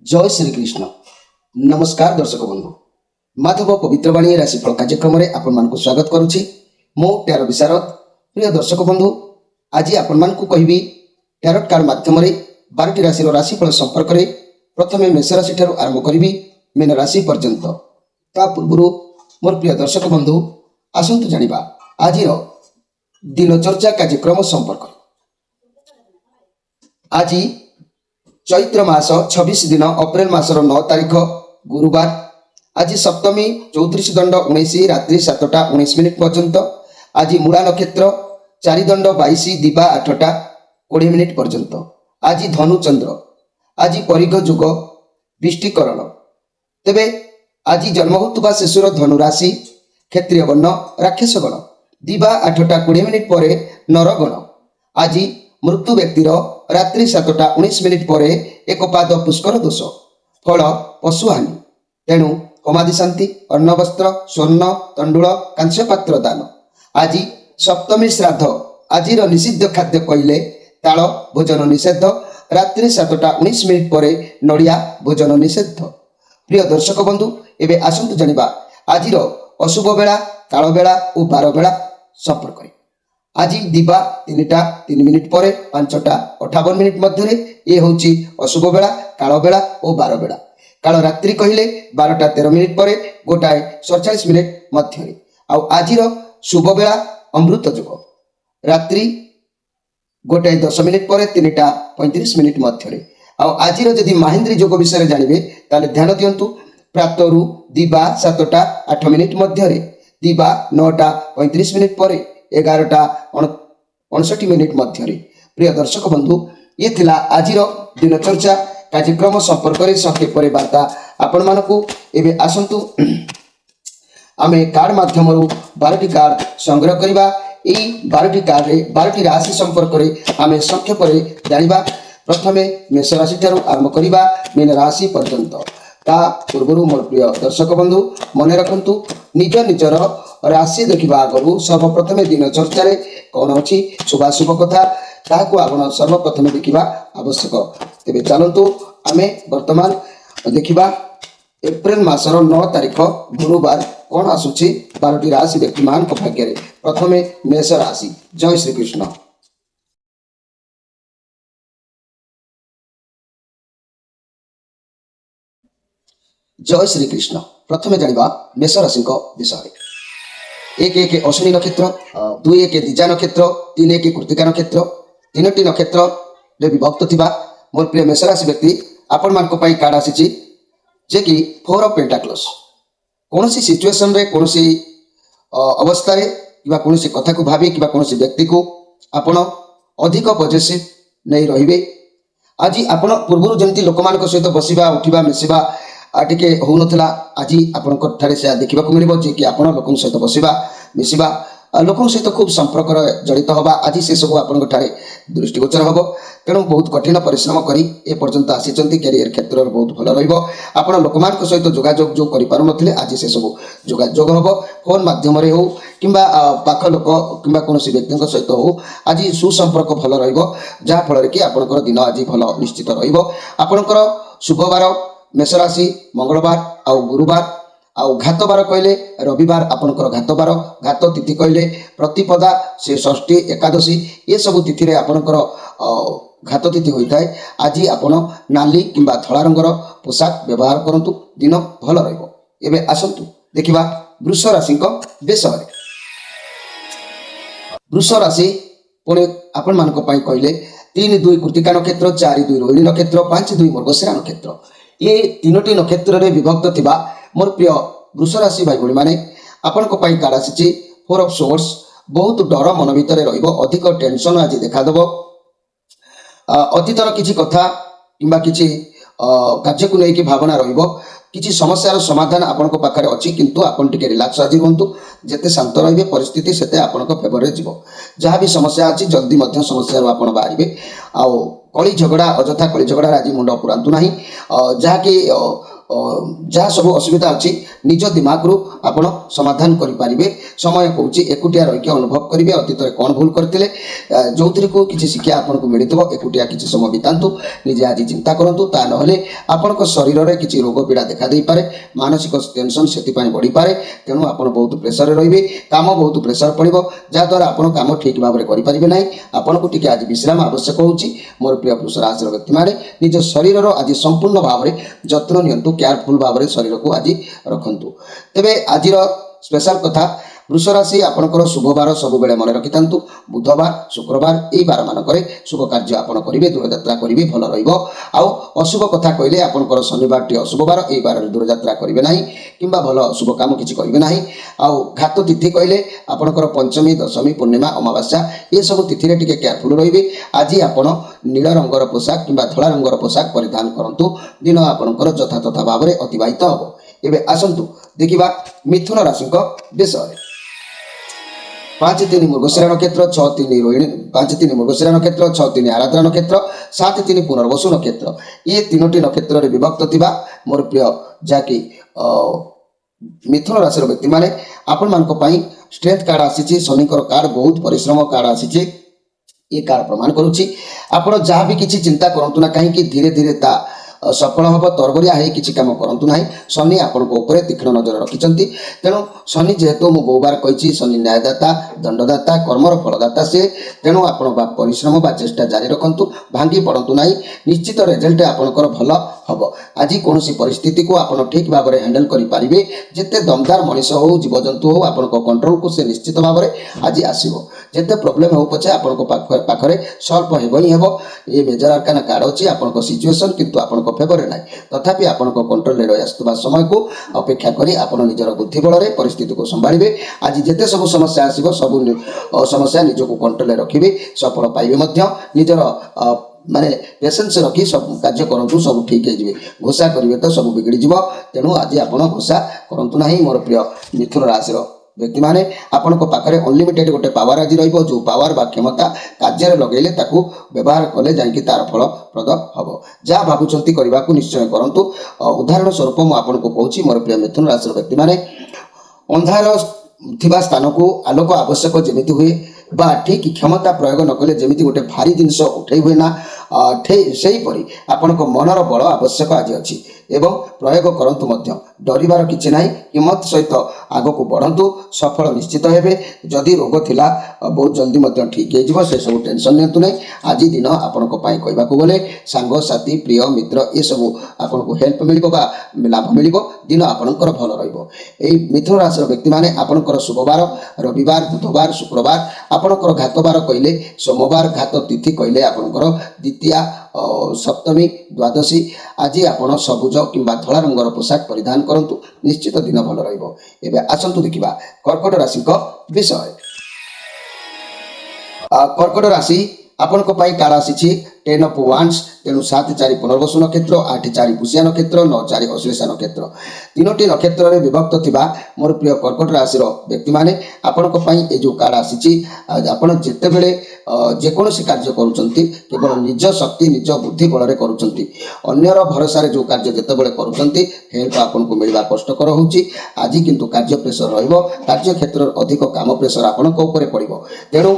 जय श्रीकृष्ण। नमस्कार दर्शक बंधु, माधव पवित्रवाणी राशिफल कार्यक्रम में आपण स्वागत करुच्ची। मो टैरो विशारद। प्रिय दर्शक बंधु, आज आपण मानकु कहबी टैरोट कार्ड माध्यम 12टी राशि राशिफल संपर्क में प्रथमे मेष राशि ठारू आरंभ करी मीन राशि पर्यंत। ता पूर्व मोर प्रिय दर्शक बंधु आसतु जानिबा आज दिनचर्या कार्यक्रम संपर्क। आज चैत्र मास 26 दिन अप्रैल मासर 9 तारीख गुरुवार। आज सप्तमी 34 दंड 19 रात्रि 7टा 19 मिनिट पर्यंत। आज मूला नक्षत्र 4 दंड 22 दिबा 8टा 20 मिनिट पर्यंत। आज धनु चंद्र। आज परिघ जुग विष्टिकरण। तेबे आज जन्म होता शिशुर धनु राशि क्षेत्रीय गण राक्षस गण। दिबा 8टा 20 मिनिट पर नरगण। आज मृत्यु व्यक्तिर रात्रि 7टा 19 मिनिट पर एक पाद पुष्कर दोष। फल पशुहानि। तेणु होमादि शांति अन्न वस्त्र स्वर्ण तंडुल कांस्य पात्र दान। आज सप्तमी श्राद्ध। आज निषिद्ध खाद्य कहले ताल भोजन निषेध। रात्रि 7टा 19 मिनिट पर नड़िया भोजन निषेध। प्रिय दर्शक बंधु, एबे आसंतु जानिबा आज अशुभ बेला काल बेला और बार बेला संपर्क। आज दिबा 3टा 3 मिनिट पर 5टा 58 मिनिट मध्य ये हूँ अशुभ बेला काल बेला और बार बेला। काल रात्रि कहले 12टा 13 मिनिट पर 1टा 47 मिनिट मध्य। आज शुभ बेला अमृत जुग। रात्रि 1टा 10 मिनिट पर 3टा 35 मिनिट मध्य। आज जदि महेंद्री योग विषय जानवे ताले ध्यान दिंतु। प्रातरु दिबा 7टा 8 मिनिट मध्य। दिबा 9टा 35 मिनिट पर 11टा 59 मिनिट मध्य। प्रिय दर्शक बंधु, ये थिला आजिर दिनचर्या कार्यक्रम संपर्क में संक्षेप वार्ता आपण मानकु। एबे आसंतु आमे कार्ड माध्यम 12टी कार्ड संग्रह करबा। एई 12टी कार्ड रे 12टी राशि संपर्क में आमे संक्षेप जानिबा। प्रथमे मेष राशि ठारू आरंभ करबा मीन राशि पर्यंत। ता पूर्व मोर प्रिय दर्शक बंधु मन रखंतु, निज निजर राशि देखा आगु सर्वप्रथमे दिनचर्चा कौन अच्छी शुभाशुभ कथा ताकू आप सर्वप्रथमे देखा आवश्यक। तेरे चलतु आमे वर्तमान देखा एप्रिल मासर 9 तारीख गुरुवार कौन आसूची 12टी राशि व्यक्ति मान भाग्य। प्रथमे मेष राशि। जय श्रीकृष्ण। जय श्रीकृष्ण। प्रथमे जानिबा मेष राशि विषय। 1 अश्विनी नक्षत्र, 2 दिजा नक्षत्र, 3 कृतिका नक्षत्र, 3टी नक्षत्र रे विभक्त थिबा मोर प्रिय मेष राशि व्यक्ति आपण मानक पई कार्ड आसी जे कि 4 ऑफ पेंटाक्लस। कौन सी सिचुएशन रे कौन सी अवस्था रे किबा कौन सी कथा को भाबी किबा कौन सी व्यक्ति को आपण अधिक पॉजिटिव नहीं रहिबे। आज आपण पूर्व जंती लोक मानक सहित बसिबा उठिबा मिसिबा टिके हो नथिला। आज आपनकर ठारे से देखा मिलबो जे कि आपण लोकन सहित बसिबा मिसिबा लोकन सहित खूब संपर्क जड़ित हवा। आज से सब आपन ठारे दृष्टिगोचर हबो। तेणु बहुत कठिन परिश्रम करी ए पर्यंत आसीचंती। कैरियर क्षेत्र में बहुत भल रहिबो। आपण लोकमान सहित जोगाजोग जो करि पारु नथिले आज से सब जोगाजोग हबो। फोन माध्यम रे हो किंबा पाख लोक किंबा कोनोसी व्यक्ति सहित हो आज सुसंपर्क भल रहिबो, जहा फल कि आपनकर दिन आज भल निश्चित रहिबो। आपनकर शुभवार मेष राशि मंगलवार आउ गुरुवार आउ घात बार कहले रविवार आपनकर घात बार। घात तिथि कहले प्रतिपदा से षष्ठी एकादशी ये सब तिथि रे आपनकर घात तिथि होता है। आज आपण नाली किंबा धला रंगर पोशाक व्यवहार करंतु, दिन भल रहिबो। एबे आसंतु देखिबा वृष राशि विषय। वृष राशि पुणे आपण मानक पई कहले 3-2 कृतिका नक्षत्र, 4-2 रोहिणी नक्षत्र, 5-2 मृगशिरा नक्षत्र ये 3टी नक्षत्र रे विभक्त थिबा मोर प्रिय वृष राशि भाई भणी माने आपण को पई कार्ड आसी 4 ऑफ सोर्स। बहुत डर मन भितर रहिबो, अधिक टेंशन आज देखा देबो। अतीतर किछि कथा किंबा किछि कार्य को लेकिन भावना रहिबो। किछि समस्यार समाधान आपण को पाखरे अछि, किंतु आपण टिके रिलैक्स आज रहंतु। जेते शांत रहिबे परिस्थिति सेते आपण को फेवर रे जिवो। जहाँ भी समस्या अछि जल्दी मध्य समस्या आपण बाहरिबे। आ कली झगड़ा अजथा कली झगड़ा आज मुंड पुरातु ना जहाँकि जहाँ सब असुविधा अच्छी निज दिमाग रु आपण समाधान करें समय कौन एकुटिया रही अनुभव करेंगे अतीत कौन भूल करते जो को किसी शिक्षा आपको मिलता एकुटिया किसी समय बितातु निजे आज चिंता करूँ ता ना आपण शरीर में किसी रोग पीड़ा देखा दे पारे मानसिक टेंशन से बढ़ी पारे तेणु आप बहुत प्रेसर रे काम बहुत प्रेसर पड़ो जहाद्वारा आप कम ठीक भाव में करेंगे ना आपन को टी आज विश्राम आवश्यक होची मोर प्रिय पुरुष राशि व्यक्ति मैंने निज शरीर आज संपूर्ण भाव में जत्न नियंतु केयरफुल भाव में शरीर को आज रखु तेरे आज स्पेशल कथा वृष राशि आपंकर शुभ बार सब बेले मन रखि बुधवार शुक्रवार यही बार मानक शुभ कार्य आप करेंगे दूरयात्रा करेंगे भल रशुभ कथा कहले आपंकर शनिवार टी अशुभ बार यही बार दूरयात्रा करेंगे ना कि भल शुभ कम किसी करेंगे ना आउ घात तिथि कहले आपंकर पंचमी दशमी पूर्णिमा अमावास्या ये सब तिथि टी केयरफुल रे आज आप नील रंगर पोशाक कि धला रंगर पोशाक परिधान करूँ दिन आपंकर यथा तथा भाव में अतिबाहित हम एवं आसतु देखा मिथुन राशि विषय 5-3 मृगशिरा नक्षत्र 6-3 रोहिणी 5-3 मृगशिरा नक्षत्र 6-3 आराधना नक्षत्र 7-3 पुनर्वसु नक्षत्र ये तीनोटी नक्षत्र विभक्त थिबा मोर प्रिय जाकि मिथुन राशि व्यक्ति माने आपण मानक पई स्ट्रेंथ कार्ड आसी शनिकर कार्ड बहुत परिश्रम कार्ड आसी ये कार्ड प्रमाण करुच्ची आपण जहाँ भी किसी चिंता करंतु ना कहीं धीरे धीरे ता सफल हम तरबरिया है किसी कम करूँ ना शनि आपण तीक्ष्ण नजर रखिंट तेणु शनि जेहेतु मु बहु बार कही शनि न्यायदाता दंडदाता कर्मर फलदाता से तेणु आप परिश्रम बा चेष्टा जारी रखु भांगी पड़तु ना निश्चित रिजल्ट आपंकर भल हम आज कौन परिस्थिति को आप ठीक भाव में हैंडल करेंगे जिते दमदार मनीष हो जीवजंतु हो आप कंट्रोल को से निश्चित भाव में आज आसो जिते प्रोब्लेम हो पचे आपे सल्व हो ये मेजर आर्काना कार्ड अच्छी आप सिचुएसन किंतु आप फेवर ना तथापि आपण कंट्रोल रही आसुवा समय को अपेक्षा करी आप निजर बुद्धि बल में परिस्थिति को संभाळिबे आज जिते सब समस्या आसो सब समस्या निजको कंट्रोल रखिए सफल पाइबे निजर माने पेशेंस रखी सब कार्य करूँ सब ठीक है घोषा करेंगे तो सब बिगड़ी तेणु आज आप घोषा करूँ ना मोर प्रिय मिथुन राशि व्यक्ति माने आपण पाखे अनलिमिटेड गोटे पावर आज रो पावर बा क्षमता कार्य लगे व्यवहार कले जाकि तार फलप्रद हम जहाँ भावुं करने को निश्चय करूँ उदाहरण स्वरूप मुझे कहूँ मोर प्रिय मिथुन राशि व्यक्ति माने अंधार थिबा स्थान को आलोक आवश्यक जमी हुए बा ठीक क्षमता प्रयोग न कले जमी गोटे भारी जिनस उठे हुए ना से आपण मनर बल आवश्यक आज अच्छी एवं प्रयोग करूँ डरबार कि ना हिम्मत सहित आग को बढ़ु सफल निश्चित हे जदि रोग थिला बहुत जल्दी ठीक हो से सब टेंशन नियंतु नहीं आज दिन आपण कहवा गले सांग साथी प्रिय मित्र ये सब आपको हेल्प मिल लाभ मिल दिन आपणकर भल रही मिथुन राशि व्यक्ति माने आपणकर शुभवार रविवार बुधवार शुक्रवार आपणकर घात बार कहले सोमवार घात तिथि कहले आपणकर द्वितीया सप्तमी द्वादशी आज आपण सबुज कि धला रंगर पोशाक परिधान करंतु निश्चित दिन भल रहिबो एबे आसंतु देखिबा कर्कट राशि विषय कर्कट राशि आपण कार्ड आसी 10 ऑफ वांड्स तेणु 7-4 पुनर्वसु नक्षत्र 8-4 पुष्या नक्षत्र 9-4 अश्लेषा नक्षत्र तीनोटी नक्षत्र में विभक्त थिबा मोर प्रिय कर्कट राशि व्यक्ति माने आपण जो कार्ड आसी आपण जिते बेले जेकोसी कार्य करुँच केवल निज शक्ति निज बुद्धि बल में करुँच अन्यर भरोसा जो कार्य जिते बड़े करुँच हेल्प आपन को मिलवा कष्टकर होची आज किंतु कार्य प्रेसर रहिबो कार्य क्षेत्र अधिक काम प्रेसर आपण ऊपर पड़ो तेणु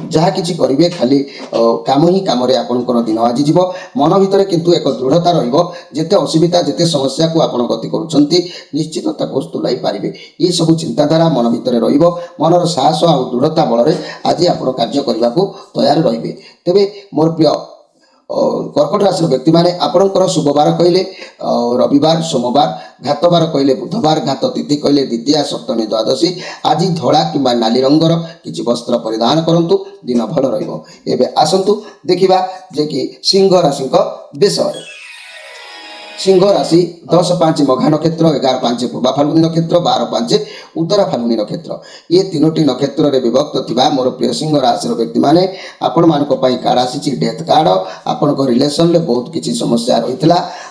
जहाँ किसी करेंगे खाली काम ही काम आपंकर दिन आज जीव मन भितर किंतु एक दृढ़ता रते असुविधा जिते समस्या को आप गति करुँच निश्चित तुलाई पारे ये सब चिंताधारा मन भितर मनर साहस और दृढ़ता बल में आज आप कार्य करने को तैयार रे तेरे मोर प्रिय कर्कट राशि व्यक्ति माने आपणकर शुभवार कहले रविवार सोमवार घात बार कहले बुधवार घात तिथि कहले द्वितीया सप्तमी द्वादशी आज धड़ा कि नाली रंगर किसी वस्त्र परिधान करंतु दिन भल रहिबो एबे आसंतु देखिबा जे कि सिंह राशि विषय सिंह राशि 10-5 मघा नक्षत्र 11-5 पूर्वा फाल्गुनी नक्षत्र 12-5 उत्तरा फाल्गुनी नक्षत्र ये तीनोटी नक्षत्र में विभक्त थिबा मोर प्रिय सिंह राशि व्यक्ति माने आपण मानक पई कार्ड आसी डेथ कार्ड आपण रिलेशन में बहुत किसी समस्या रही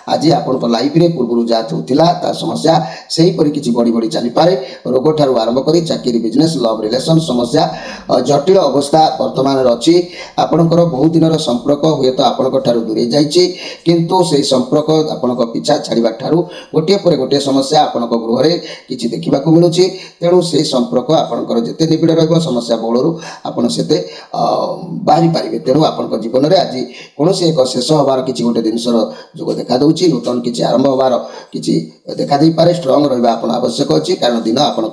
आज आपन लाइफ रे पूर्व जहाँ होता ता समस्या से हीपरि किसी बढ़ी बढ़ी चली पारे रोग ठारू आरंभ कर चाकरी बिजनेस लव रिलेशन समस्या जटिल अवस्था वर्तमान अच्छी आपणकर बहुत दिन संपर्क हुए तो आपण ठारू दूरे जाइए किंतु से संपर्क आपण पिछा छाड़ा ठारू गोटे पर गोटे समस्या आपण गृह में किसी देखा मिलूँ तेणु से संपर्क आपणकर जिते निबिड़ रहा समस्या बहुलू आपड़ से बाहरी पारे तेणु आपण जीवन में आज कौन एक शेष हबार किसी गोटे जिनसर जोग देखा दूसरी नूतन किसी आरंभ हबार किसी देखा दे पारे स्ट्रंग रहा आप आवश्यक अच्छी कारण दिन आपण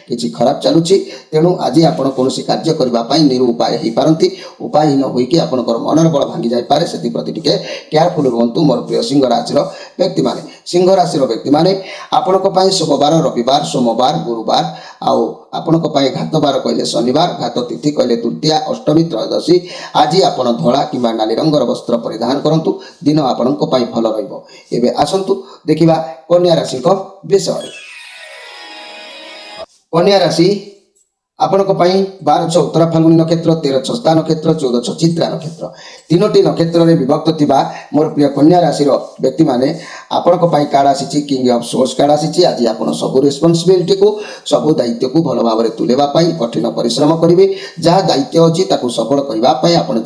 किसी खराब चलुची तेणु आज आप कौन कार्य करने निरुपाय हो पारती उपायहीन होइकी आपणकर मनर बल भांगी जाए पारे से प्रति टिके केयरफुल रुहतु मोर प्रिय सिंह राशि व्यक्ति माने सिंह राशि व्यक्ति माने आपण शुक्रवार रविवार सोमवार गुरुवार आउ आपण घातबार कहले शनिवार घात तिथि कहले तृतीया अष्टमी त्रयोदशी आज आप धला कि नाली रंगर वस्त्र परिधान करंतु दिन आपण भल रहिबो। एबे आसंतु देखिबा कन्या राशि विषय। कन्या राशि आपण 12 उत्तरा फाल्गुनी नक्षत्र 13 छस्ता नक्षत्र 14 चित्रा नक्षत्र तीनोटी नक्षत्र में विभक्त थिबा मोर प्रिय कन्या राशि व्यक्ति माने आपण कार्ड आसी किंग ऑफ सोर्स कार्ड आसी आज आप सब रिस्पांसिबिलिटी को सब दायित्व को भल भाव में तुलेबा कठिन परिश्रम करेंगे जहाँ दायित्व अच्छी सफल करने आपण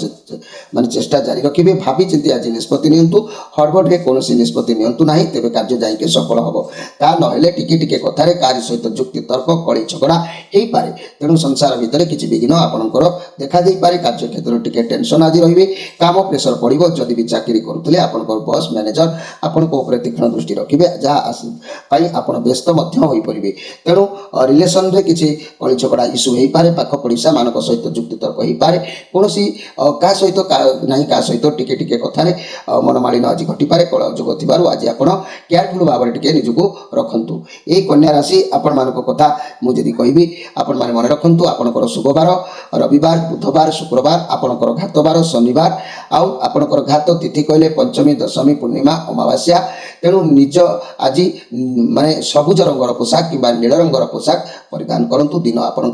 माने चेष्टा जारी रखिए भावी चिंती आज निष्पत्ति नियंतु हड़बड़े कौन निष्पत्ति नियंतु ना तेज कार्य जाइए सफल हम ता ना टिके कथार कार्य सहित जुक्ति तर्क कड़ी झगड़ा हो पारे तेणु संसार भितर किसी विघ्न आपणकर देखा दे पारे कार्य क्षेत्र टिके टेंशन आज रही काम प्रेसर पड़ो जदि भी चाकरी करुले आपणकर बॉस मैनेजर आपण तीक्ष्ण दृष्टि रखिए जहाँ आप व्यस्त हो पारे तेणु रिलेशन रे किसी कली झगड़ा इश्यू हो पारे पाख पड़ोसा मान सहित जुक्ति तर्क हो पारे कौन क्या सहित ना क्या सहित टिके टिके कथार मनमालिन आज घटीपे कल जोग थी आज आप केयरफुल भाव में टे निजक रखु ये कन्या राशि आपण मान कथा मुझे कहि आपण मैंने मन रखु आपणकर शुक्रवार रविवार बुधवार शुक्रवार आपणकर घातबार शनिवार आउ आपणकर घात तिथि कहले पंचमी दशमी पूर्णिमा अमावास्या तेणु निज आज माने सबुज रंगर पोशाक कि नील रंगर पोशाक परिधान करंतु दिन आपण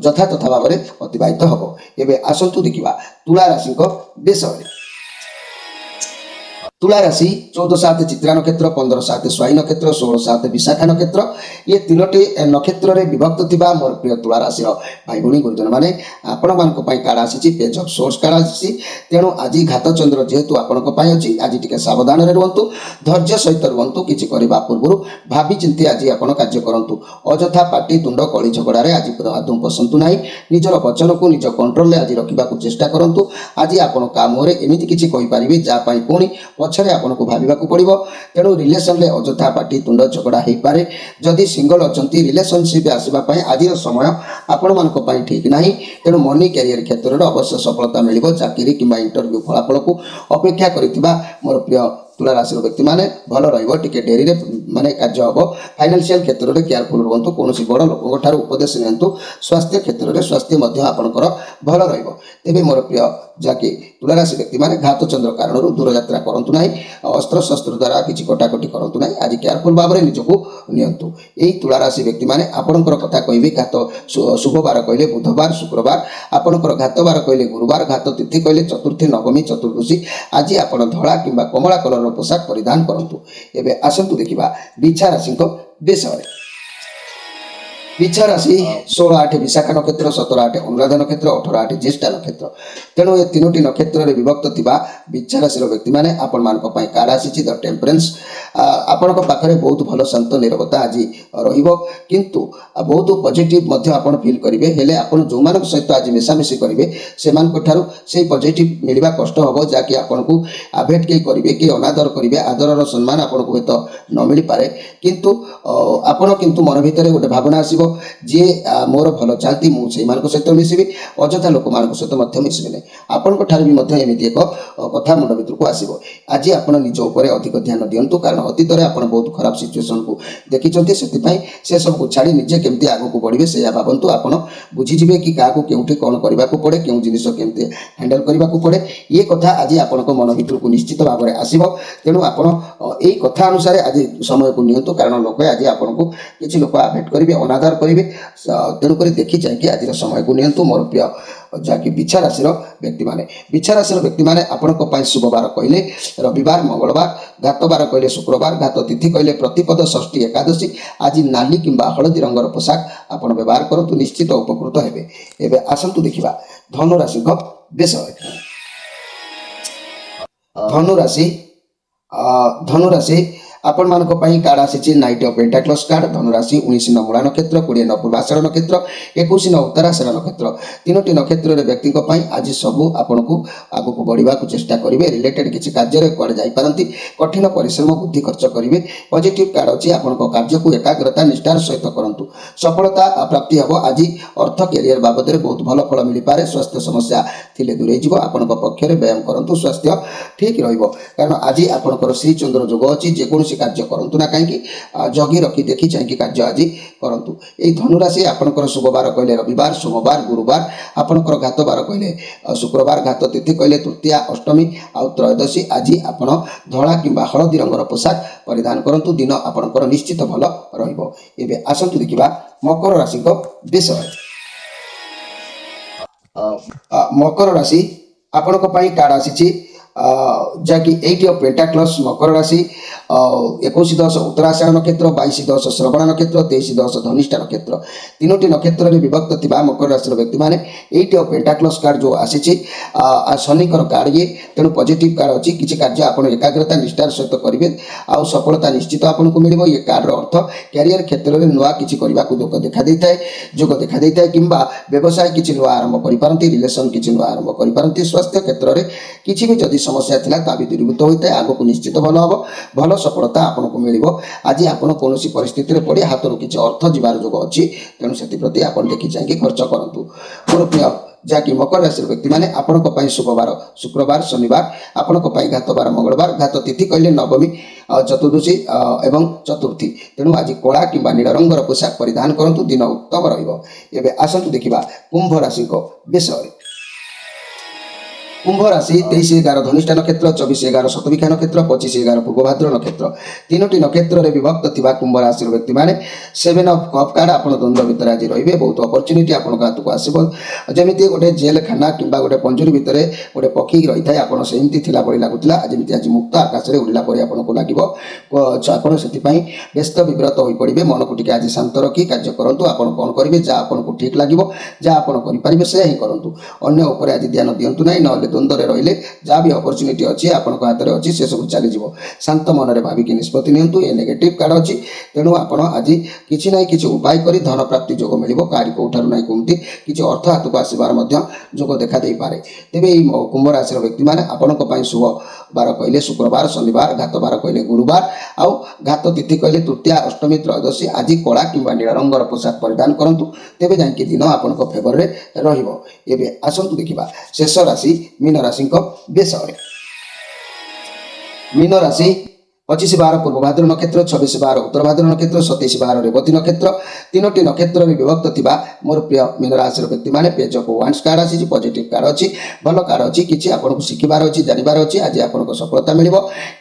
यथा तथा भाव में अतिबाहित हम। एवं आसतु देखा तुला राशि विषय। तुला राशि 14/7 चित्रा नक्षत्र 15/7 स्वाई नक्षत्र 16/7 विशाखा नक्षत्र ये तीनोटी नक्षत्र में विभक्त थिबा मोर प्रिय तुला राशि भाई भौणी गुरुजन माने आपण मानक पई कार्ड आसी पेज ऑफ सोर्स कार्ड आसी तेणु आज घात चंद्र जेहेतु आपणक पई अछि आज टिके सावधान रे रहंतु धैर्य सहित रहंतु किछि करबा पूर्व भावी चिंती आज आपण कार्य करंतु अजथा पाटी तुंड कली झगड़ा रे आज आदौ पसंतु नाही निजर वचन को निज कंट्रोल ले आज रखिबा को चेष्टा करंतु आज आपण काम रे एमिति किछि कहि परिबे जा पई पुणी पछरे आपन को भाविबा को पड़िबो तेणु रिलेशन ले अजथा पाटी तुंड झगड़ा हो पारे जदि सिंगल अछंती रिलेशनशिप आसीबा पई आज समय आपण मानक पई ठीक नाही तेणु मनी कैरियर क्षेत्र रे अवश्य सफलता मिलिबो चाकरी किंबा इंटरव्यू फलाफल को अपेक्षा करितिबा मोर प्रिय तुला राशि व्यक्ति माने भल रहिबो टिके डेरी रे माने कार्य हबो फाइनेंशियल क्षेत्र रे केयरफुल रहंतु कोनोसी बड़ लोकक ठारू उपदेश नियंतु स्वास्थ्य क्षेत्र रे स्वास्थ्य मध्य आपनकर भल रहिबो। तेबे मोर प्रिय जाके तुला राशि व्यक्ति माने घात चंद्र कारण दूर यात्रा करंतु नाही अस्त्र शस्त्र द्वारा किछि कटाकटी करंतु नाही आज केयरफुल भाव रे निजको नियंतु। एई तुला राशि व्यक्ति माने आपनकर कथा कहबे घात शुभवार कहले बुधवार शुक्रवार आपनकर घातवार कहले गुरुवार घात तिथि कहले चतुर्थी नवमी चतुर्दशी आज आपण धळा किंबा कमला कलर पोशाक परिधान करंतु। एबे आसंतु देखिबा बिछा राशि विषय। बिछा राशि 16/8 विशाखा नक्षत्र 17/8 अनुराधा नक्षत्र 18/8 ज्येष्ठा नक्षत्र तेणु ये तीनोटी नक्षत्र में विभक्त थिबा बिछा राशि व्यक्ति माने आपण मानक पई कार्ड आसी द टेम्परेंस आपण पाखरे बहुत भल शांत निरवता आज रहिबो किंतु बहुत पॉजिटिव मध्य आपण फील करिवे हेले आपण जो मानक सहित आज मिसामिसी करिवे से मानक ठारू से पॉजिटिव मिलबा कष्ट हबो जाकि आपण को आभेट के करिवे कि अनादर करिवे आदरर सम्मान आपण को हेत न मिली पारे किंतु आपण किंतु मन भितर गोटे भावना आसीबो जे मोर भल चलती मुझे सहित मिसबी अजथा लोक मान सहित मिसबे नहीं आपण भी एमती एक कथा मुंड भर को आसो आज आप निज उपर अधिक ध्यान दिंतु कारण अतीत में आप बहुत खराब सिचुएसन को देखी से सब को छाड़ी निजे केमती आग को बढ़े से भावतु आप बुझीजे कि क्या के कौन करने को पड़े क्यों जिन केमती हैंडल करने को पड़े ये कथा आज आपण मन भर को निश्चित भाव में आसो तेणु आप कथा अनुसार आज समय को नियंतु कारण लोक आज आपको किसी लोक आभेट करेंगे अनादर करेंगे। तेणुक देखी चाहिए आज समय को नियंतु मोर प्रिय जहाँकि बिछा राशि व्यक्ति मैंने बिछा राशि व्यक्ति मैंने आपण शुभवार कहले रविवार मंगलवार घातबार कहले शुक्रवार घात तिथि कहले प्रतिपद षष्ठी एकादशी आज नाली किंबा हलदी रंगर पोशाक आपण व्यवहार करूँ निश्चित उपकृत हेबे। एबे आसंतु देखिबा धनुराशि विषय। धनुराशि आपण मानक पई कार्ड आसी नाइट ऑफ पेंटाक्लस कार्ड। धनुराशि 19 न मूला नक्षत्र 20 न पूर्वाषाढ़ नक्षत्र 21 न उत्तराषाढ़ नक्षत्र तीनोटी नक्षत्र रे व्यक्ति को पई आज सबु आपण को आगु को बढ़िबा को चेष्टा करिवे। रिलेटेड किछि कार्य रे कोड जाई पारंती कठिन परिश्रम बुद्धि खर्च करिवे। पॉजिटिव कार्ड अछि आपण को कार्य को एकाग्रता निष्ठार सहित करंतु सफलता प्राप्ति हबो। आज अर्थ कैरियर बाबद रे बहुत भलो फल मिली पारे। स्वास्थ्य समस्या थिले दूरे जिवो आपण को पक्ष रे व्यायाम करंतु स्वास्थ्य ठीक रहइबो कारण आज आपण को श्री चंद्र जोग अछि जे कोनोसी कार्य करंतु ना कहीं जगी रखी देखी चाहिए कार्य आज करंतु। ए धनुराशि आपणकर शुभवार कहले रविवार सोमवार गुरुवार आपणकर घातबार कहले शुक्रवार घात तिथि कहले तृतीया अष्टमी आउ त्रयोदशी आज आपण धला किंबा हलदी रंगर पोशाक परिधान करंतु दिन आपणकर निश्चित भल रहिबो। एबे आसंतु देखिबा मकर राशि विषय। मकर राशि आपण कार्ड आसी जहाँकि 8 ऑफ पेंटाक्लस मकर राशि 21-10 उत्तराषाढ़ नक्षत्र 22-10 श्रवण नक्षत्र 23-10 धनिष्ठा नक्षत्र तीनोटी नक्षत्र में विभक्त थिबा मकर राशि व्यक्ति माने 8 ऑफ पेंटाक्लस कार्ड जो आसी शनिकर कार्ड ये तेणु पॉजिटिव कार्ड अच्छी किसी कार्य आप एकाग्रता निष्ठार सहित करेंगे आउ सफलता निश्चित आपको मिल। ये कार्ड अर्थ कैरियर क्षेत्र में नुआ किसी करने को जोग देखा देता है किंबा व्यवसाय किसी नुआ आरंभ करें रिलेशन किसी नुआ आरंभ करें। स्वास्थ्य क्षेत्र में किसी भी जदि समस्या थिला ता भी दूरीभूत होता है आगक निश्चित भल हम भल सफलता आपको मिल। आज आप कौन परिस्थिति में पड़े हाथ किसी अर्थ जीवार जोग अच्छी तेणु से आप देखी चाहिए खर्च करूँ। मोर प्रिय जहाँकि मकर राशि व्यक्ति मैंने आपण शुभवार शुक्रवार शनिवार आपण घातबार मंगलवार घात तिथि कहले नवमी चतुर्दशी एवं चतुर्थी तेणु आज कला किंबा नील रंगर पोशाक परिधान करूँ दिन उत्तम रहिबो। आसंतु देखिबा कुंभ राशि विषय। कुंभ राशि 23-11 धनिष्ठा नक्षत्र 24-11 शतभिखा नक्षत्र 25-11 पूर्वभाद्र नक्षत्र तीनोटी नक्षत्र में विभक्त थिबा कुंभ राशि व्यक्ति माने 7 ऑफ कप कार्ड आपण द्वंद्व भितर आज रहिबे। बहुत अपॉर्चुनिटी आपण हाथ को आसीबो जेमिति गोटे जेल खाना किंबा गोटे पंजुरी भितर गोटे पक्षी रही थाए आपण सेमती थिला परि लागुतिला जेमिति आज मुक्त आकाश रे उड़िला परि आपण को लागिबो। आपण सेति पई व्यस्त विव्रत होई पड़िबे मन को टिके आज शांत रखी कार्य करंतु। आपण कोन करिवे जा आपण को ठीक लागिबो जा आपण करि परिबे से ही करंतु अन्य ऊपर आज ध्यान दियंतु नै न द्वंद्व रहिले जहाँ भी अपॉर्चुनिटी अच्छी आपण हाथ में अच्छी से सब चली शांत मन में भाविक निष्पत्ति नियंतु। ये नेगेटिव कार्ड अच्छी तेणु आपण आज किसी ना कि उपाय कर धन प्राप्ति जोग मिल कार्य कौठार ना कमती किसी अर्थ हाथ को आसबार जोग देखा दे पारे। तेबे कुंभ राशि व्यक्ति मैंने आपण शुभ बार कहले शुक्रवार शनिवार घातबार कहले गुरुवार आउ घात तिथि कहले तृतीया अष्टमी त्रयोदशी आज कला किंबा नील रंगर पोशाक परिधान करूँ तेबे जाकि दिन आपण फेवर में रहिबो। एबे आसंतु देखिबा शेष राशि मीन राशि विषय। मीन राशि 25-12 पूर्वभाद्र नक्षत्र 26-12 उत्तरभाद्र नक्षत्र 27-12 रेवती नक्षत्र तीनोटी नक्षत्र में विभक्त थिबा मोर प्रिय मीन राशि व्यक्ति माने पेज ऑफ वांस कार्ड आसी पॉजिटिव कार्ड अच्छी भल कार्ड अच्छी किसी आपको शिखिबार अच्छी जानवर अच्छी आज आपको सफलता मिल।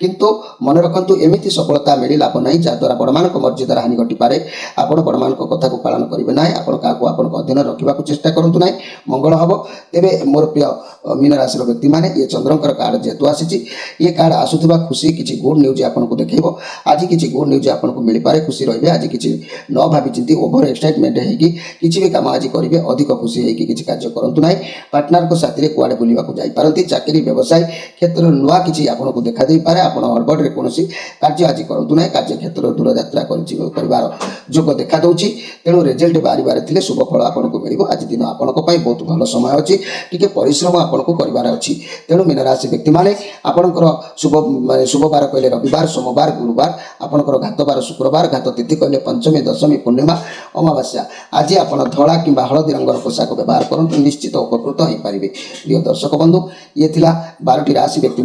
किंतु मन रखु एमती सफलता मिल लाभ ना जहाद्वारा बड़ मान मर्यादार हानि घटीपे आपड़ बड़ मान कथा को पालन करेंगे ना आपको अध्ययन रखा चेष्टा करूँ ना मंगल हम। तेरे मोर प्रिय मीन राशि व्यक्ति माने ये चंद्रकर कार्ड जेहेतु आसी ये कार्ड आसुवा खुशी किसी गुड न्यूज आपको देखो आज किसी गुड न्यूज आपको मिल पारे खुशी रही आज किसी न भावी चिंती ओभर एक्साइटमेंट होगी किसी भी काम आज करेंगे अधिक खुशी होगी किसी कार्य करूँ ना पार्टनर को साथी कुआड़े बुलवाक जापारती चाकरी व्यवसाय क्षेत्र में नुआ किसी आपको देखा दे पारे आप हड़बड़े कौन कार्य आज करूँ ना कार्य क्षेत्र दूर यात्रा कर जोग देखा दूसरी तेणु रिजल्ट बाहर शुभ फल आपको मिल। आज दिन आपण बहुत भल समय अच्छी टी परिश्रम आपको करार अच्छी तेणु मीन राशि व्यक्ति मैंने आपंकर शुभवार कहले रविवार सोमवार गुरुवार आपंकर घातबार शुक्रवार घात तिथि कहले पंचमी दशमी पूर्णिमा अमावास्या आज आप धला कि हलदी रंगर पोशाक व्यवहार करूँ निश्चित उपकृत हो पारे। प्रिय दर्शक बंधु ये 12टी राशि व्यक्ति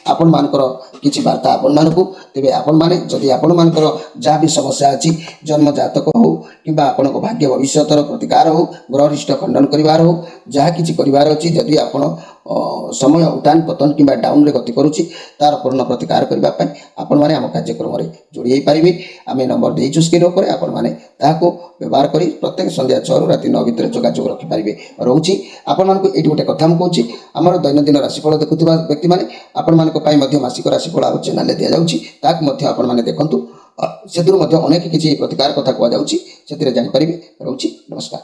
आपण मानकर किसी वार्ता आपण मानक तेज आपण मैंने जदि आपण मानकर जहाँ भी समस्या अच्छी जन्म जातक हो कि आपण भाग्य भविष्य प्रतिकार हो ग्रहरिष्ट खंडन करार हो जहाँ किसी करार अच्छी जदि आप समय उठान पतन कि डाउन गति करुच्ची तार पूर्ण प्रतिकार करने आपण मैंने आम कार्यक्रम में जोड़ी पारे आम नंबर देचु स्क्रीन पर आपण मैंने व्यवहार कर प्रत्येक संध्या 6 ରୁ राति 9 भितर जोगाजोग रखिपारे रोचे आपण मानक ये गोटे कथा मुझे आमर दैनंदिन राशिफल देखुवा व्यक्ति मैंने आपण मानक मासिक राशिफल आम चैनल दि जाऊँगी आपण मैंने देखूँ से अनेक किसी प्रतिकार कथा कहुच्छी से जापर रोचे नमस्कार।